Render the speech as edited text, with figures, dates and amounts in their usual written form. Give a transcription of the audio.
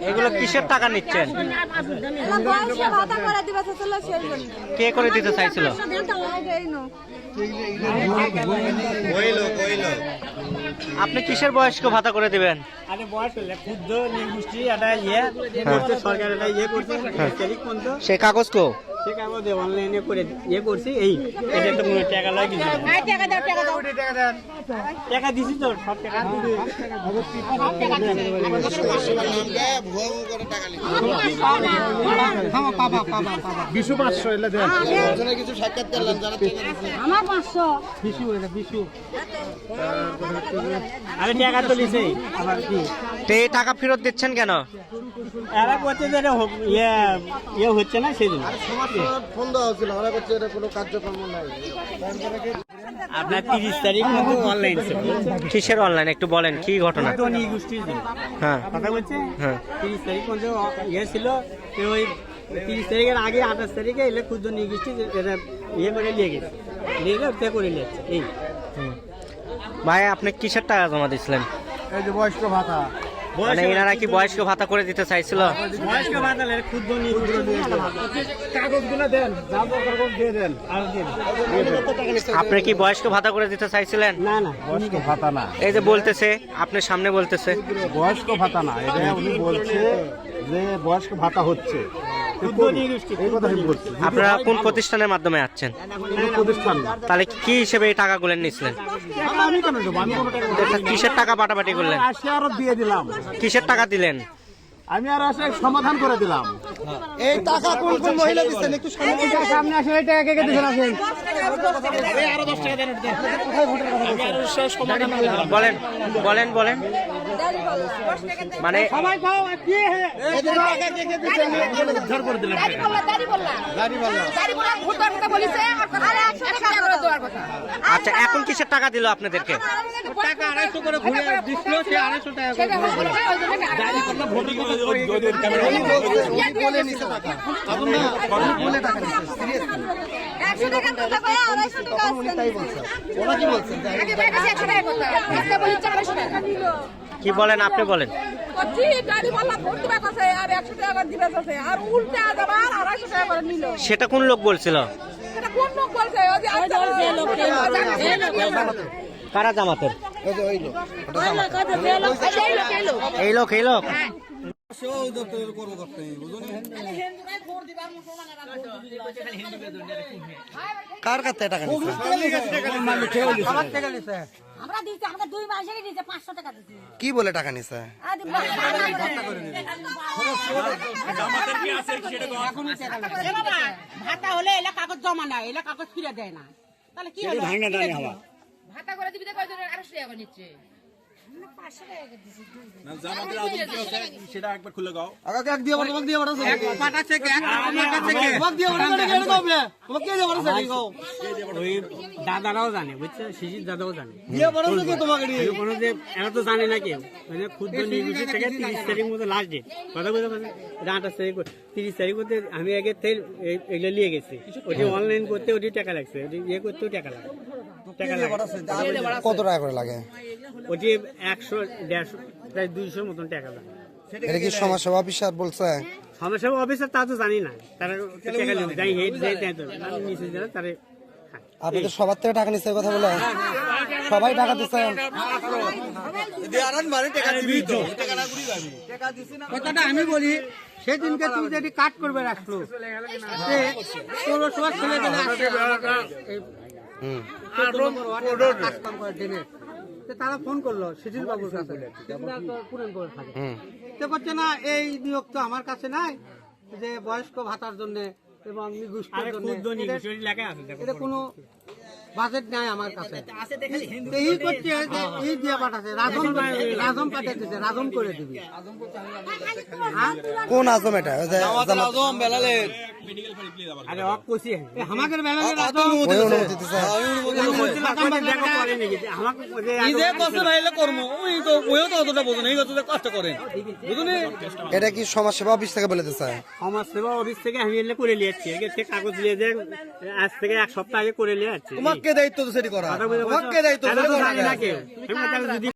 এগুলো কিসের টাকা নিচ্ছেন? কে করে দিতে চাইছিল? আপনি কিসের বয়স্ক ভাতা করে দিবেন? সে কাগজ কো অনলাইনে করে ইয়ে করছি, এই এটা তো টাকা লাগে টাকা দিছি তো, সব টাকা বিশু 500 এলে দেন। কিছু সাক্ষাৎ করলাম যারা আমার 500 বিশু এটা বিশু আরে টাকা তো লিছে আবার কি এই টাকা ফেরত দিচ্ছেন কেন? এরা করছে যে ইয়ে হচ্ছে না সেই জন্য ফোন দেওয়া ছিল, ওরা করছে এটা কোনো কার্যক্রম নাই। আপনার 30 তারিখ মতো অনলাইন ছিল। কিসের অনলাইন একটু বলেন, কি ঘটনা? ধনী গোষ্ঠীর জন্য হ্যাঁ কথা বলছে। হ্যাঁ 30 তারিখ পর্যন্ত ইয়ে ছিল, ওই 30 তারিখের আগে 28 তারিখে এলে ক্ষুদ্র নিগোষ্ঠী এটা ইয়ে করে নিয়ে গেছে, নিয়ে গেলে পে করে নিচ্ছে। এই ভাই আপনি কিসের টাকা জমা দিয়েছিলেন? এই যে বয়স্ক ভাতা, মানে এনারা কি বয়স্ক ভাতা করে দিতে চাইছিল? বয়স্ক ভাতা ক্ষুদ্র নিগোষ্ঠী কাগজগুলো দেন, যা কাগজ দিয়ে দেন। আর দিন। আপনি কি বয়স্ক ভাতা করে দিতে চাইছিলেন? না না বয়স্ক ভাতা না, এই যে বলতেছে, আপনার সামনে বলতেছে বয়স্ক ভাতা না, এটা উনি বলছে যে বয়স্ক ভাতা হচ্ছে। ক্ষুদ্র নিগোষ্ঠী এই কথা আমি বলছি। আপনারা কোন প্রতিষ্ঠানের মাধ্যমে আসছেন? প্রতিষ্ঠান না। তাহলে কি হিসেবে এই টাকাগুলো নিচ্ছিলেন? আমি কেন দেবো? আমি কোনো টাকা এটা কিসের টাকা পাটাপাটি করলেন? আসে আরো দিয়ে দিলাম, কিসের টাকা দিলেন? আমি আর আসে সমাধান করে দিলাম। এই টাকা কোন কোন মহিলা দিচ্ছেন একটু সামনে আসলে এই টাকা কে কে দিছেন আসেন বলেন বলেন বলেন। মানে সবাই খাও কি উদ্ধার করে দিলাম। আচ্ছা এখন কিসের টাকা দিল আপনাদেরকে? টাকা 250 করে ঘুরে দিছিল, সে 250 টাকা করে জারি করলে ভোট বলে নিছে টাকা, তখন না বলে টাকা নিছে। সিরিয়াসলি 100 টাকা কথা কয় 250 টাকা উনি তাই বলছে। ওরা কি বলছেন? আগে ব্যাগ আছে 100 টাকা কথা আজকে বলি 400 টাকা নিল। কি বলেন আপনি বলেন। কচ্ছি গাড়ি বললা ভোট দিবা কাছে আর 100 টাকা করে দিবা কাছে আর উল্টা আবার 250 টাকা করে নিল। সেটা কোন লোক বলছিল? এটা কোন লোক বলছে? ওই যে আজকে কারা জামাতের? এই যে ওই লোক, এই লোক এই লোক কার কাছে টাকা নিছে? আমরা দিছি, আমরা 2 মাসেরই দিছে 500 টাকা দিছি। কি বলে টাকা নিছে? ভাতা হলে এলা কাগজ জমা নাই, এলা কাগজ ফিরে দেয় না, তাহলে কি হলো? ভাতা করে দিবি তো কয় জনের 250 টাকা নিচ্ছে। আগে এক দিয়ে বড় বাগ দিয়ে বড় আছে। পাটা থেকে বাগ দিয়ে বড় করে গেল তবে। তোমাকে কে দিয়ে বড় আছে কও? ওই দাদারাও জানে, বুঝছে, শিশির দাদাও জানে। দিয়ে বড় আছে কে তোমাকে দিয়ে? কোনো যে এরা তো জানে না কেউ, মানে ক্ষুদ্র নিগোষ্ঠী থেকে 30 তারিখ মতো লাস্ট ডেট, কথা বলতে পারছেন? 28 তারিখ 30 তারিখ মধ্যে আমি আগে এগুলো নিয়ে গেছি, ওটি অনলাইন করতে ওটি টাকা লাগছে, ওটি ইয়ে করতেও টাকা লাগে, টাকা লাগে। কত টাকা করে লাগে? ওটি 100 150 প্রায় 200 মতন টাকা লাগে। এটা কি সমাজসেবা অফিসার বলছে? সমস্যা অফিসার তা তো জানি না, তারা টাকা নেবে যাই হেড যাই তাই তো আমি নিচে যারা তারা আপনি তো সবার থেকে টাকা নিচ্ছে কথা বলে, সবাই টাকা দিচ্ছেন। কথাটা আমি বলি, সেদিনকে তুমি যদি কাট করবে রাখলো তোর সবার ছেলে গেলে তারা ফোন করলো শিশির বাবুর কাছে, পূরণ করে থাকে তো করছে না, এই নিয়োগ তো আমার কাছে নাই, যে বয়স্ক ভাতার জন্য এবং নিগোষ্ঠীর জন্য এটা কোনো বাজেট নাই আমার কাছে। এই করছে যে এই দিয়ে পাঠাচ্ছে, রাজম পাঠাচ্ছে, রাজম করে দিবি। কোন আজম এটা? ওই যে আরে অক কইছি আমাদের বেলালে রাজম ওই অনুমতি দিছে। এটা কি সমাজসেবা অফিস থেকে বলে দিছে? সমাজ সেবা অফিস থেকে আমি এলে করে নিয়েছি, কাগজ নিয়ে যে আজ থেকে 1 সপ্তাহ আগে করে নিয়ে যাচ্ছি। তোমাকে দায়িত্ব তো সেটি করা, তোমাকে দায়িত্ব জানি না কেউ।